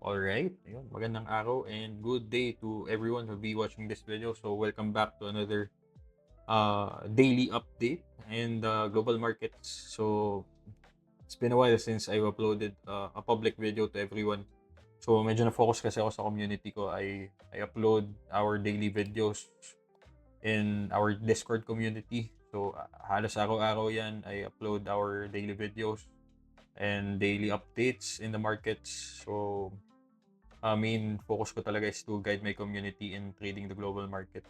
Alright, ayun, magandang araw and good day to everyone who'll be watching this video. So welcome back to another daily update in the global markets. So it's been a while since I've uploaded a public video to everyone. So medyo na-focus kasi ako sa community ko. I upload our daily videos in our Discord community. So halos araw-araw yan, I upload our daily videos and daily updates in the markets. So main focus ko talaga is to guide my community in trading the global market.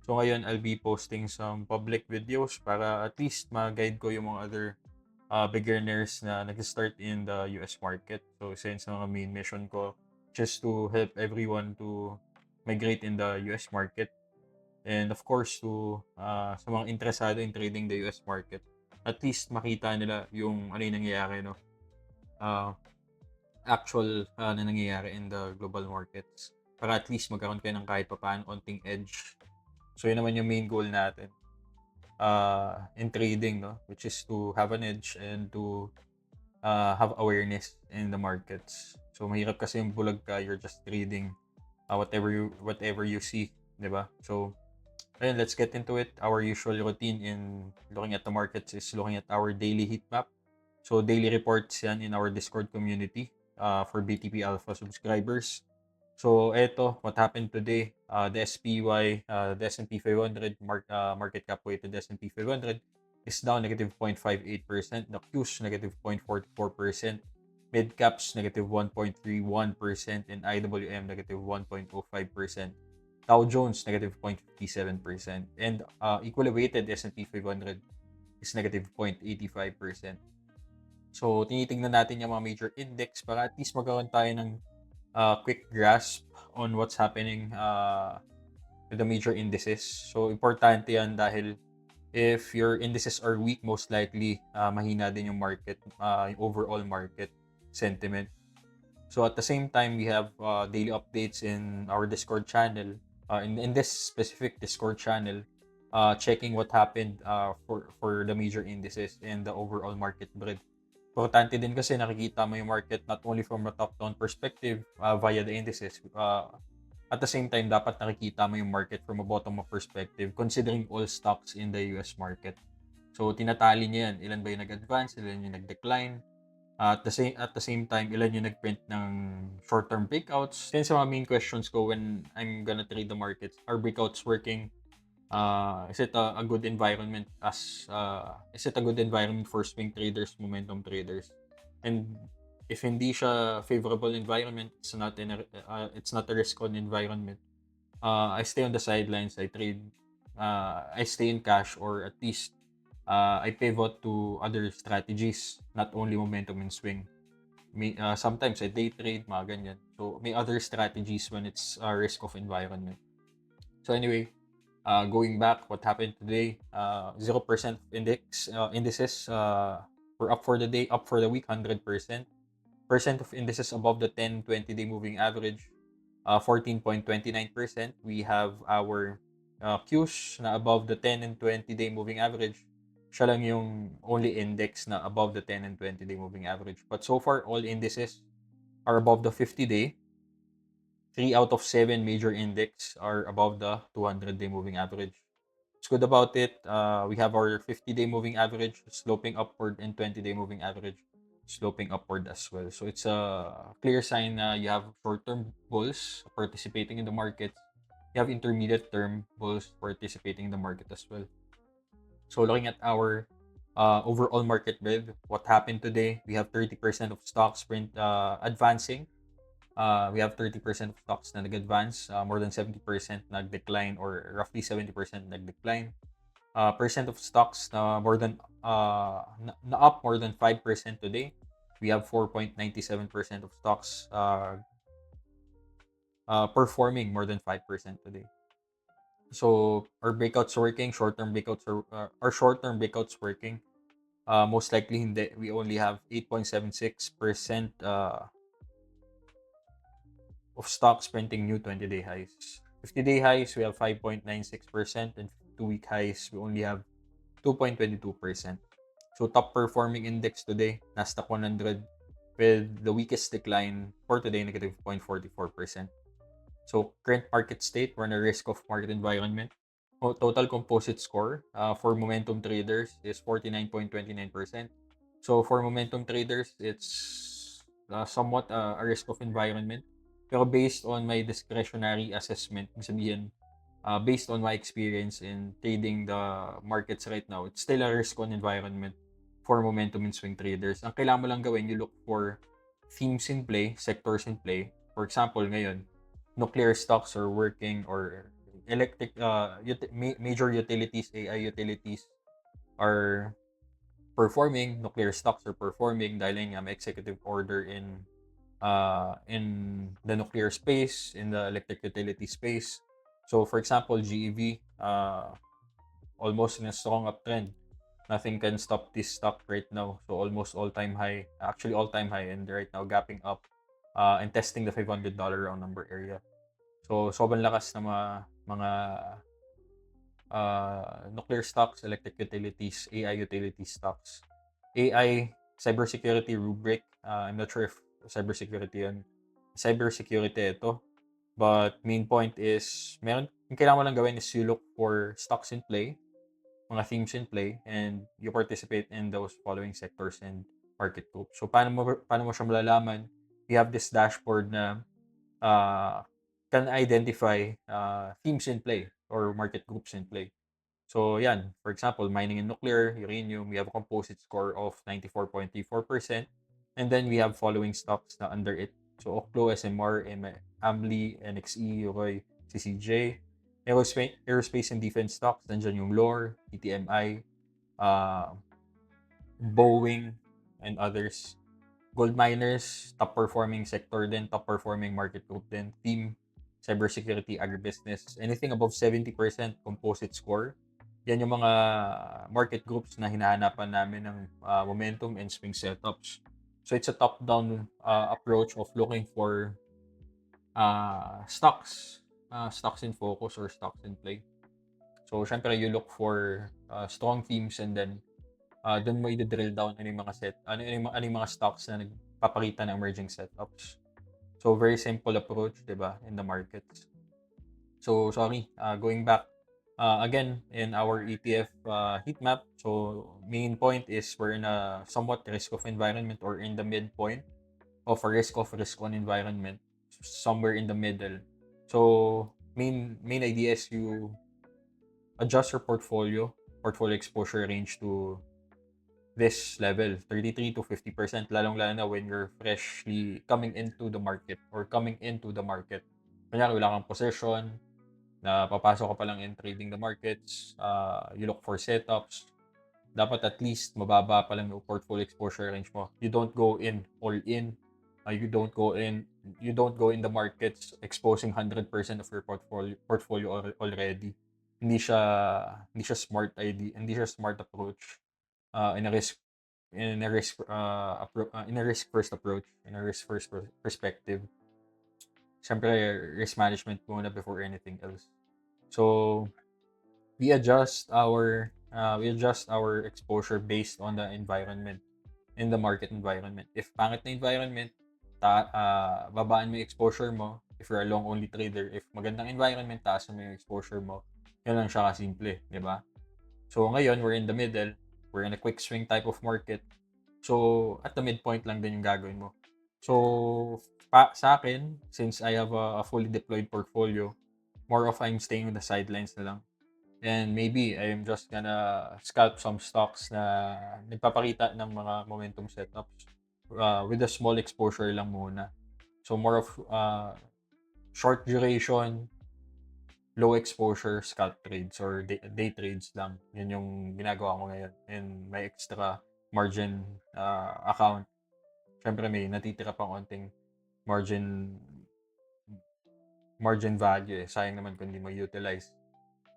So ngayon, I'll be posting some public videos para at least ma-guide ko yung mga other beginners na nag-start in the US market. So since mga main mission ko just to help everyone to migrate in the US market. And of course, to sa mga interesado in trading the US market, at least makita nila yung ano yung nangyayari, no? Uh, actual na nangyayari in the global markets para at least magkaroon kayo ng kahit papaano konting edge. So yun naman yung main goal natin in trading, no? Which is to have an edge and to have awareness in the markets. So mahirap kasi yung bulag ka, you're just trading whatever you see, 'di ba? So ayun, let's get into it. Our usual routine in looking at the markets is looking at our daily heat map. So daily reports yan in our Discord community for BTP Alpha subscribers. So eto, what happened today? The SPY, the S&P 500 market cap weighted S&P 500 is down negative 0.58%. The Qs negative 0.44%. Mid caps negative 1.31% and IWM negative 1.05%. Dow Jones negative 0.57% and equally weighted S&P 500 is negative 0.85%. So tinitingnan natin yung mga major index para at least magkaroon tayo ng quick grasp on what's happening with the major indices. So importante yan dahil if your indices are weak, most likely mahina din yung market, yung overall market sentiment. So at the same time, we have daily updates in our Discord channel. In this specific Discord channel, checking what happened for the major indices and the overall market breadth. Importante din kasi nakikita mo yung market not only from a top-down perspective via the indices. At the same time, dapat nakikita mo yung market from a bottom-up perspective considering all stocks in the US market. So tinatali niya yan. Ilan ba yung nag-advance, ilan yung nag-decline, at the same time, ilan yung nag-print ng short-term breakouts. Then sa mga main questions ko when I'm gonna trade the markets, are breakouts working? Is it a good environment for swing traders, momentum traders? And if hindi siya favorable environment, it's not a risk-on environment. I stay on the sidelines. I stay in cash, or at least I pivot to other strategies, not only momentum and swing. Sometimes I day trade, mga ganyan. So may other strategies when it's a risk-off environment. So anyway, going back, what happened today? 0% indices were up for the day, up for the week, 100%. Percent of indices above the 10-20 day moving average, 14.29%. We have our Qs na above the 10 and 20-day moving average. Siya lang yung only index na above the 10 and 20-day moving average. But so far, all indices are above the 50-day. 3 out of 7 major index are above the 200-day moving average. What's good about it, we have our 50-day moving average sloping upward and 20-day moving average sloping upward as well. So it's a clear sign na you have short-term bulls participating in the market. You have intermediate term bulls participating in the market as well. So looking at our overall market breadth, what happened today, we have 30% of stocks advancing. We have 30% of stocks na nag-advance, more than 70% nag-decline, or roughly 70% nag-decline. Percent of stocks na up more than 5% today. We have 4.97% of stocks performing more than 5% today. So our breakouts working, short-term breakouts working. Most likely hindi. We only have 8.76% of stocks printing new 20-day highs. 50-day highs, we have 5.96%, and 2-week highs, we only have 2.22%. So top performing index today, Nasdaq 100, with the weakest decline for today, negative 0.44%. So current market state, we're in a risk of market environment. Total composite score for momentum traders is 49.29%. So for momentum traders, it's somewhat a risk of environment. Pero based on my discretionary assessment, sabihin, based on my experience in trading the markets right now, it's still a risk on environment for momentum and swing traders. Ang kailangan mo lang gawin, you look for themes in play, sectors in play. For example, ngayon, nuclear stocks are working, or major utilities, AI utilities are performing, nuclear stocks are performing dahil nga may executive order in the nuclear space, in the electric utility space. So for example, GEV, almost in a strong uptrend. Nothing can stop this stock right now. So almost all-time high, actually all-time high, and right now gapping up and testing the $500 round number area. So sobrang lakas ng mga nuclear stocks, electric utilities, AI utility stocks. AI, cybersecurity rubric. I'm not sure if cybersecurity yan. Cybersecurity ito. But main point is, yung kailangan mo lang gawin is you look for stocks in play, mga themes in play, and you participate in those following sectors and market groups. So paano mo siya malalaman? You have this dashboard na can identify themes in play or market groups in play. So yan, for example, mining and nuclear, uranium, we have a composite score of 94.34%. And then we have following stocks na under it. So Oklo, SMR, Amli, NXE, Roy, CCJ. Aerospace and defense stocks, nandiyan yung LOR, TTMI, Boeing, and others. Gold miners, top performing sector din, top performing market group din. Team, cybersecurity, agribusiness, anything above 70% composite score. Yan yung mga market groups na hinahanapan namin ng momentum and swing setups. So it's a top-down approach of looking for stocks in focus or stocks in play. So syempre you look for strong themes, and then doon mo i-drill down ano yung mga stocks na nagpapakita ng emerging setups. So very simple approach, 'di ba, in the markets. So sorry, going back again in our ETF heat map. So main point is we're in a somewhat risk of environment, or in the midpoint of a risk on environment, somewhere in the middle. So main idea is you adjust your portfolio exposure range to this level, 33 to 50%, lalong-lalo na when you're freshly coming into the market. Kunyari, wala kang position, na papasok ka pa lang in trading the markets, you look for setups, dapat at least mababa pa lang yung portfolio exposure range mo. You don't go in all in. You don't go in the markets exposing 100% of your portfolio already. Hindi siya smart idea, hindi siya smart approach in a risk first approach, in a risk first perspective. Siyempre, risk management muna before anything else. So we adjust our exposure based on the environment, in the market environment. If pangit na environment, babaan mo yung exposure mo. If you're a long only trader, if magandang environment, taas mo yung exposure mo. Yan lang siya kasimple, di ba? So ngayon, we're in the middle. We're in a quick swing type of market. So at the midpoint lang din yung gagawin mo. So sa akin, since I have a fully deployed portfolio, more of I'm staying on the sidelines na lang. And maybe I'm just gonna scalp some stocks na nagpapakita ng mga momentum setups with a small exposure lang muna. So more of short duration, low exposure scalp trades or day trades lang. Yun yung ginagawa ko ngayon. And may extra margin account. Siyempre may natitira pang konting margin value eh. Sayang naman kung hindi mo utilize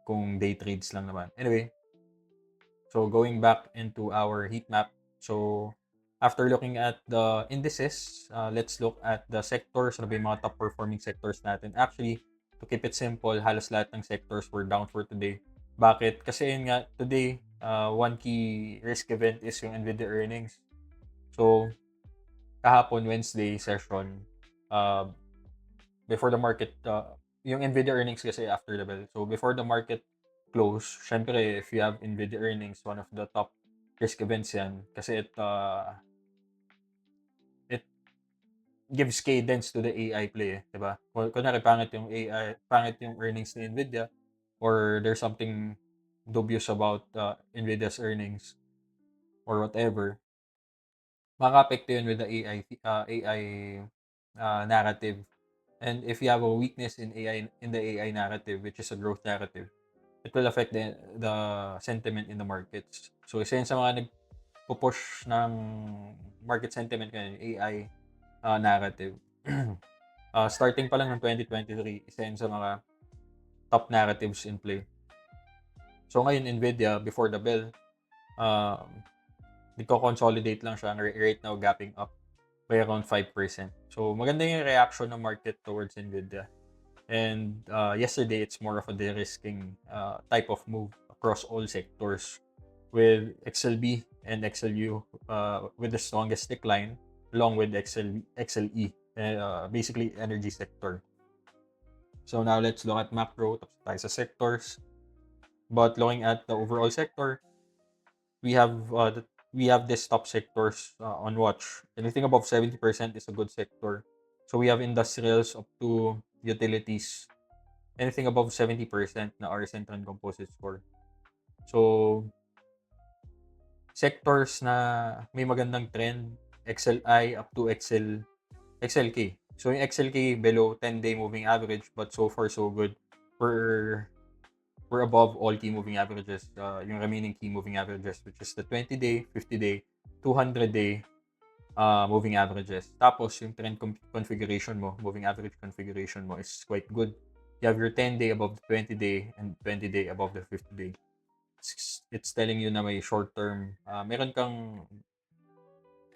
kung day trades lang naman. Anyway, so going back into our heat map. So after looking at the indices, let's look at the sectors. Ano ba yung mga top performing sectors natin? Actually, to keep it simple, halos lahat ng sectors were down for today. Bakit? Kasi yun nga, today, one key risk event is yung NVIDIA earnings. So, kahapon Wednesday session, uh, before the market, yung Nvidia earnings kasi after the bell. So before the market close, syempre if you have Nvidia earnings, one of the top risk events yan kasi it gives cadence to the AI play, 'di ba? Kunwari pangit yung earnings ni Nvidia or there's something dubious about Nvidia's earnings or whatever, makaka-apekto yun with the AI narrative. And if you have a weakness in the AI narrative, which is a growth narrative, it will affect the sentiment in the markets. So isa yun sa mga nagpo-push ng market sentiment ngayon, AI narrative. Starting pa lang ng 2023, isa yun sa mga top narratives in play. So ngayon, Nvidia, before the bell, um, nagko-consolidate lang siya, right now gapping up by around 5%. So maganda yung reaction ng market towards Nvidia. And yesterday, it's more of a de-risking type of move across all sectors, with XLB and XLU with the strongest decline, along with XLE, basically energy sector. So now let's look at macro, tapos tayo sa sectors. But looking at the overall sector, we have this top sectors on watch. Anything above 70% is a good sector. So we have industrials up to utilities. Anything above 70% na RSN Trend Composite score. So sectors na may magandang trend, XLI up to XLK. So yung XLK below 10-day moving average, but so far so good. We're above all key moving averages, yung remaining key moving averages, which is the 20-day, 50-day, 200-day moving averages. Tapos yung trend configuration mo, moving average configuration mo is quite good. You have your 10-day above the 20-day and 20-day above the 50-day. It's telling you na may short-term, meron kang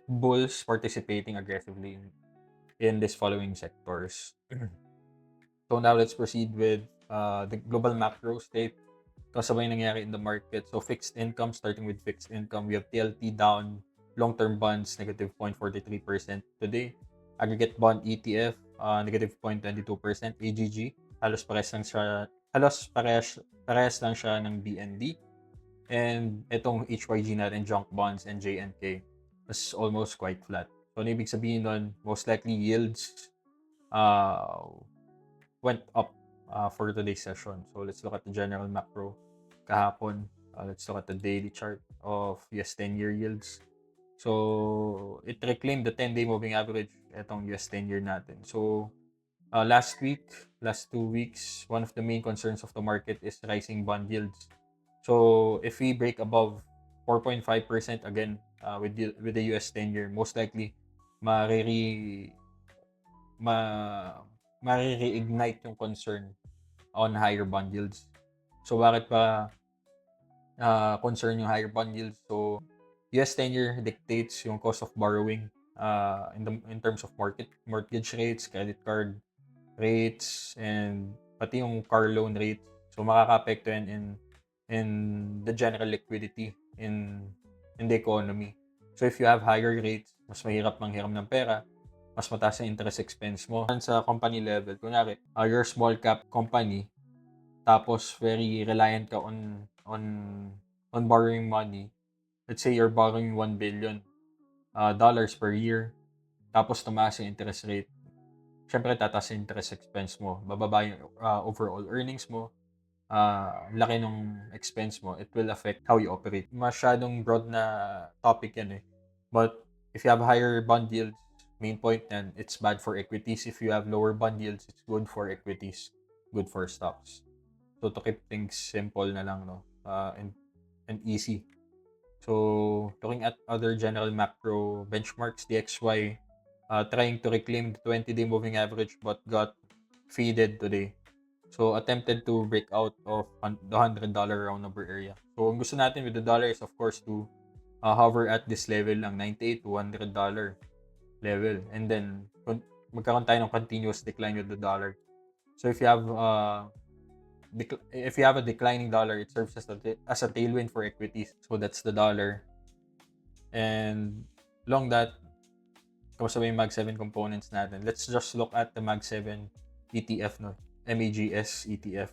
bulls participating aggressively in this following sectors. So now let's proceed with the global macro state. Kasabay nangyari in the market. So fixed income, starting with fixed income, we have TLT down, long-term bonds, negative 0.43% today. Aggregate bond ETF, negative 0.22%. AGG, parehas lang siya ng BND. And itong HYG natin, junk bonds and JNK, is almost quite flat. So, ano ibig sabihin nun? Most likely yields went up for today's session. So, let's look at the general macro kahapon. Let's look at the daily chart of US 10-year yields. So, it reclaimed the 10-day moving average, itong US 10-year natin. So, last 2 weeks, one of the main concerns of the market is rising bond yields. So, if we break above 4.5% again with the US 10-year, most likely ma-reignite yung concern on higher bond yields. So, bakit pa concern yung higher bond yields? So, US 10-year dictates yung cost of borrowing in terms of mortgage rates, credit card rates, and pati yung car loan rates. So, makaka-apekto yan in the general liquidity in the economy. So, if you have higher rates, mas mahirap manghiram ng pera, mas mataas ang interest expense mo. Sa company level, kunwari, you're a small cap company, tapos very reliant ka on borrowing money. Let's say you're borrowing $1 billion dollars per year, tapos tumaas yung interest rate. Syempre, tataas yung interest expense mo. Bababa yung overall earnings mo. Laki ng expense mo. It will affect how you operate. Masyadong broad na topic yan eh. But if you have higher bond yields, main point yan, it's bad for equities. If you have lower bond yields, it's good for equities, good for stocks. So to keep things simple na lang, no, and easy. So looking at other general macro benchmarks, DXY trying to reclaim the 20-day moving average but got faded today. So attempted to break out of the $100 round number area. So ang gusto natin with the dollar is of course to hover at this level lang, 98 to $100 level, and then magkaroon tayo ng continuous decline with the dollar. So if you have a declining dollar, it serves as a tailwind for equities. So that's the dollar. And along that, kamusta ba yung Mag 7 components natin? Let's just look at the Mag 7 ETF, no? MAGS ETF.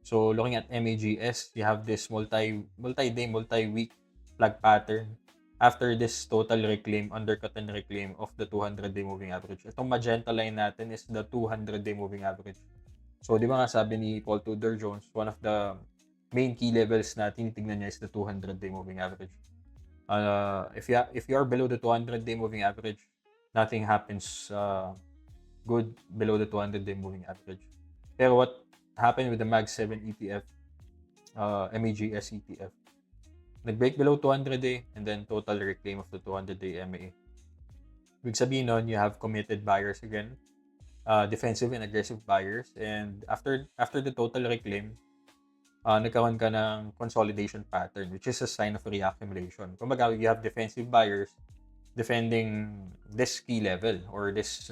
So looking at MAGS, you have this multi-day, multi-week flag pattern after this total reclaim, undercut and reclaim of the 200-day moving average. Itong magenta line natin is the 200-day moving average. So di ba nga sabi ni Paul Tudor Jones, one of the main key levels na tinitignan niya is the 200-day moving average. If you are below the 200-day moving average, nothing happens good below the 200-day moving average. Pero what happened with the Mag 7 ETF, MAGS ETF? Nag-break below 200-day and then total reclaim of the 200-day MA. Ibig sabihin nun, you have committed buyers again, defensive and aggressive buyers, and after the total reclaim, nagkaroon ka ng consolidation pattern, which is a sign of reaccumulation. Kumbaga, you have defensive buyers defending this key level or this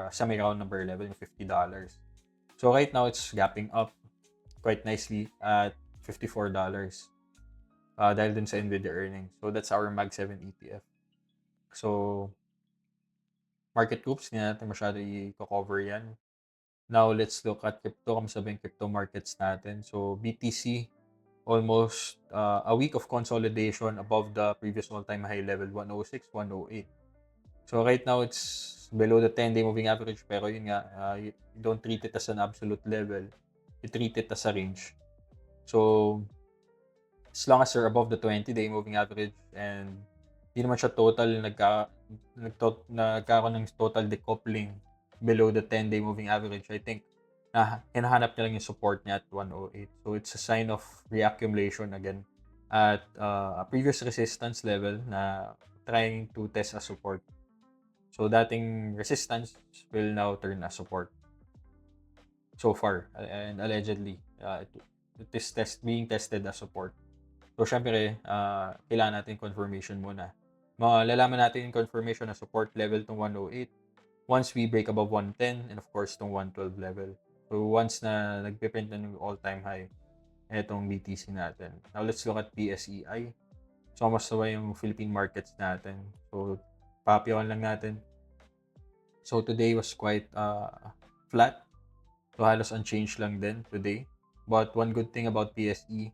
semi-round number level ng $50. So right now, it's gapping up quite nicely at $54 dahil dun sa NVIDIA earnings. So that's our Mag 7 ETF. So market groups, hindi natin masyado i-cover yan. Now, let's look at crypto. Kamusta ba yung crypto markets natin? So, BTC, almost a week of consolidation above the previous all-time high level, 106, 108. So, right now, it's below the 10-day moving average. Pero yun nga, you don't treat it as an absolute level. You treat it as a range. So, as long as you're above the 20-day moving average and hindi naman siya total nagkaroon ng total decoupling below the 10-day moving average, I think hinahanap niya lang yung support niya at 108. So it's a sign of reaccumulation again at a previous resistance level na trying to test as support. So dating resistance will now turn as support. So far, and allegedly, it is being tested as support. So syempre, kailangan natin confirmation muna. Malalaman natin yung confirmation na support level tong 108 once we break above 110 and of course tong 112 level. So once na nagpiprint na ng all-time high etong BTC natin. Now let's look at PSEI. So kamusta ba yung Philippine markets natin? So papyawan lang natin. So today was quite flat. So halos unchanged lang din today. But one good thing about PSE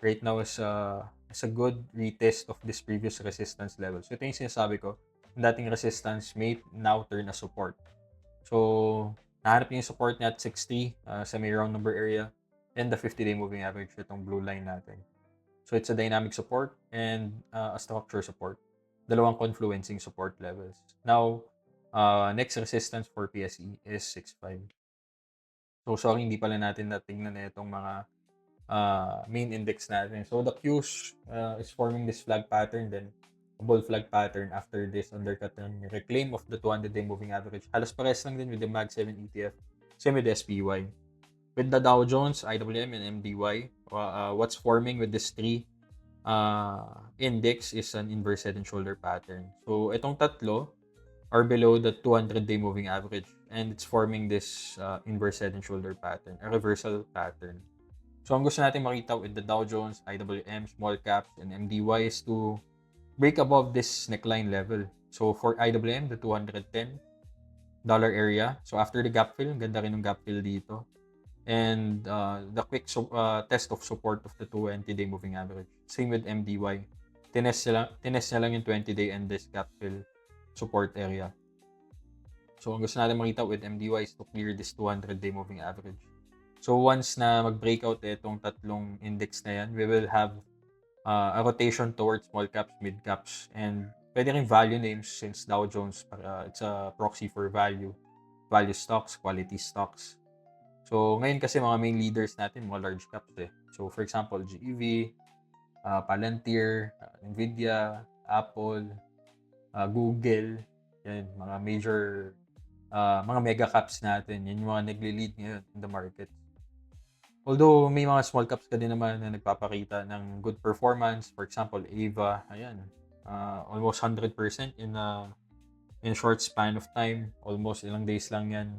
right now is a good retest of this previous resistance level. So ito yung sinasabi ko, yung dating resistance may now turn as support. So nahanap niya yung support niya at 60 sa may round number area and the 50-day moving average, itong blue line natin. So it's a dynamic support and a structure support. Dalawang confluencing support levels. Now, next resistance for PSE is 6.5. So sorry, hindi pala natin natingnan na itong mga main index natin. So the Qs is forming this flag pattern, then a bull flag pattern after this undercut and reclaim of the 200-day moving average. Halos pares lang din with the Mag 7 ETF. Same with the SPY. With the Dow Jones, IWM, and MDY, what's forming with this three index is an inverse head and shoulder pattern. So itong tatlo are below the 200-day moving average and it's forming this inverse head and shoulder pattern, a reversal pattern. So ang gusto natin makita with the Dow Jones, IWM, small caps, and MDY is to break above this neckline level. So for IWM, the $210 area. So after the gap fill, ganda rin ng gap fill dito. And the quick test of support of the 20-day moving average. Same with MDY. Tinest niya lang yung 20-day and this gap fill support area. So ang gusto natin makita with MDY is to clear this 200-day moving average. So once na mag-breakout itong tatlong index na yan, we will have a rotation towards small caps, mid caps, and pwede rin value names since Dow Jones, it's a proxy for value stocks, quality stocks. So ngayon kasi mga main leaders natin, mga large caps eh. So for example, GEV, Palantir, Nvidia, Apple, Google, yan, mga major, mga mega caps natin. Yan yung mga nagli-lead ngayon in the market. Although may mga small caps ka din naman na nagpapakita ng good performance. For example, Ava, ayan, almost 100% in short span of time. Almost ilang days lang yan.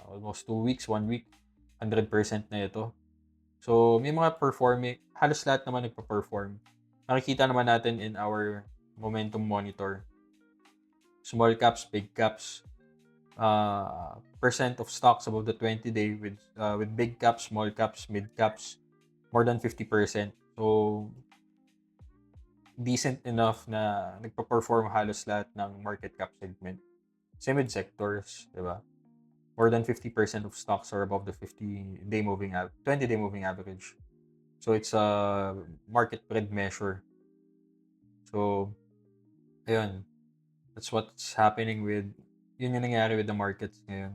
Almost 2 weeks, 1 week, 100% na ito. So, may mga halos lahat naman nagpa-perform. Nakikita naman natin in our momentum monitor. small caps, big caps, percent of stocks above the 20-day with big caps, small caps, mid caps, more than 50%. So, decent enough na nagpa-perform halos lahat ng market cap segment. Same with sectors, di ba? More than 50% of stocks are above the 20-day moving average. So, it's a market spread measure. So, ayun. That's what's happening yun yung nangyari with the markets ngayon.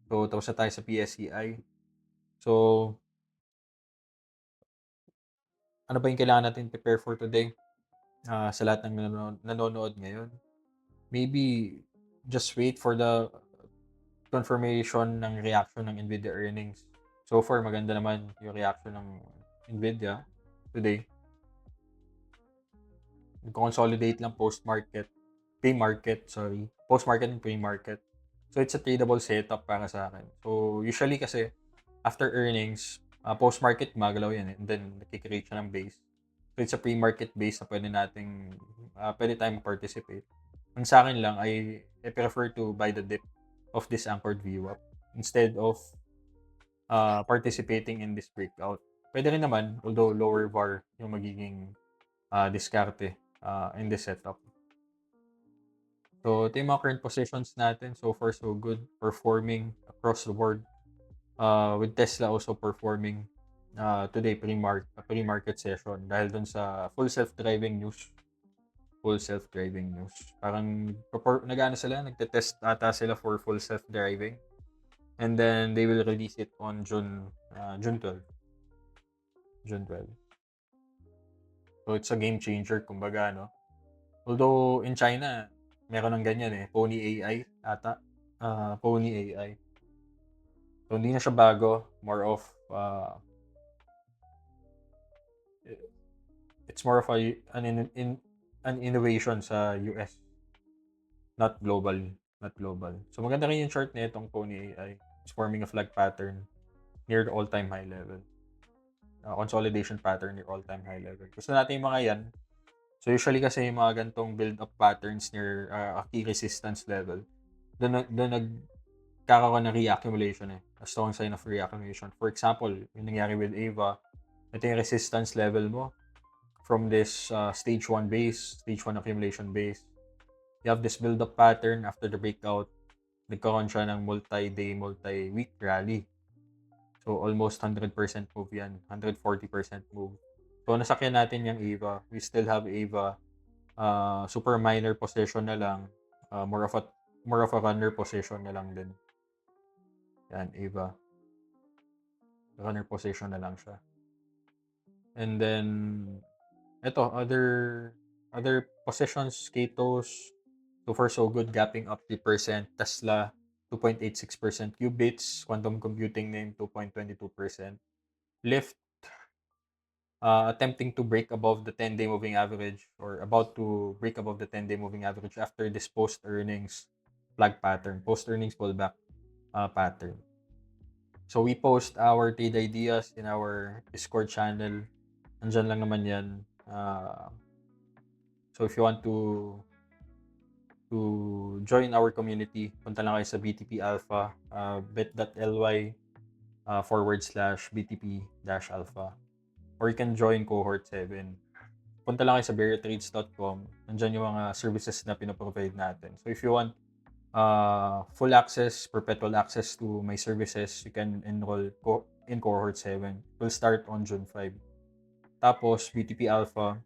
So, tapos na tayo sa PSEI. So, ano ba yung kailangan natin prepare for today? Sa lahat ng nanonood ngayon. Maybe just wait for the confirmation ng reaction ng Nvidia earnings. So far, maganda naman yung reaction ng Nvidia today. Consolidate lang post-market, pre-market, sorry. Post-market and pre-market. So it's a tradable setup para sa akin. So usually kasi, after earnings, post-market magalaw yan eh. And then, nakikreate siya ng base. So it's a pre-market base na pwede tayong participate. Ang sa akin lang, I prefer to buy the dip of this anchored VWAP instead of participating in this breakout. Pwede rin naman, although lower VAR yung magiging diskarte in this setup. So, ito yung mga current positions natin. So far, so good. Performing across the board. With Tesla also performing today, pre-market session. Dahil dun sa full self-driving news. Parang nag-ano sila, nagte-test ata sila for full self-driving. And then, they will release it on June 12. June 12. So, it's a game changer, kumbaga, no? Although, in China, meron ng ganyan eh. Pony AI ata. Pony AI. So, hindi na siya bago. More of, it's more of an innovation sa US. Not global. So, maganda rin yung chart na itong Pony AI. It's forming a flag pattern near the all-time high level. Consolidation pattern near all-time high level. Gusto natin yung mga yan. So, usually kasi yung mga gantong build-up patterns near a key resistance level, doon nagkakaroon ng reaccumulation eh. A strong sign of reaccumulation. For example, yung nangyari with Ava, ito yung resistance level mo from this stage 1 base, stage 1 accumulation base. You have this build-up pattern after the breakout. Nagkaroon siya ng multi-day, multi-week rally. So, almost 100% move yan. 140% move. So, nasakyan natin yung Ava. We still have Ava. Super minor position na lang. More of a runner position na lang din. Yan, Ava. Runner position na lang siya. And then, ito, other positions, Katos, so far so good, gapping up 3%, Tesla, 2.86%, Qubits, quantum computing name, 2.22%, Lyft, attempting to break above the 10-day moving average or about to break above the 10-day moving average after this post-earnings flag pattern, post-earnings pullback pattern. So we post our trade ideas in our Discord channel. Andyan lang naman yan. So if you want to join our community, punta lang kayo sa BTP Alpha, bit.ly/BTP-Alpha. Or you can join cohort 7. Punta lang kayo sa barriertrades.com. Nandyan yung mga services na pinaprovide natin. So if you want full access, perpetual access to my services, you can enroll in cohort 7. We'll start on June 5. Tapos, BTP Alpha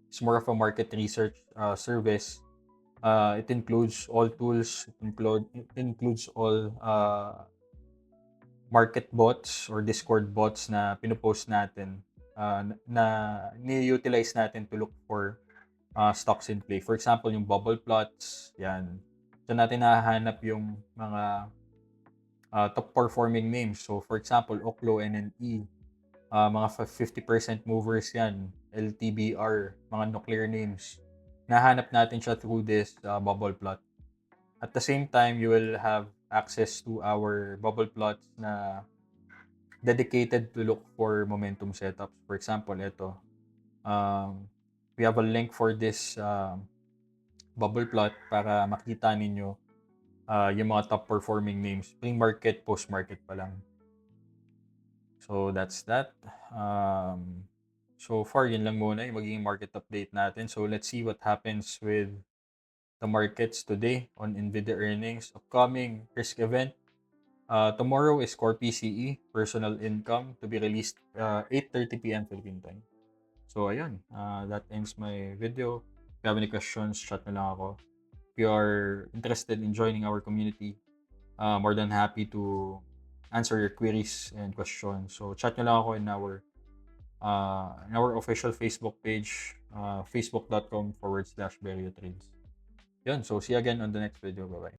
is more of a market research service. It includes all tools, includes all market bots or Discord bots na pinupost natin na ni-utilize natin to look for stocks in play. For example, yung bubble plots, yan. So natin nahahanap yung mga top performing names. So for example, Oklo, NNE, mga 50% movers yan, LTBR, mga nuclear names. Nahanap natin siya through this bubble plot. At the same time, you will have access to our bubble plots na dedicated to look for momentum setups. For example, ito. We have a link for this bubble plot para makita ninyo yung mga top performing names pre-market, post-market pa lang. So that's that. So far, yun lang muna yung magiging market update natin. So let's see what happens with the markets today on Nvidia earnings. Upcoming risk event. Tomorrow is core PCE, personal income, to be released 8:30 p.m. Philippine time. So ayun, that ends my video. If you have any questions, chat na lang ako. If you are interested in joining our community, more than happy to answer your queries and questions. So chat nyo lang ako in our official Facebook page, facebook.com/BerrioTrades. Yun, so see you again on the next video. Bye-bye.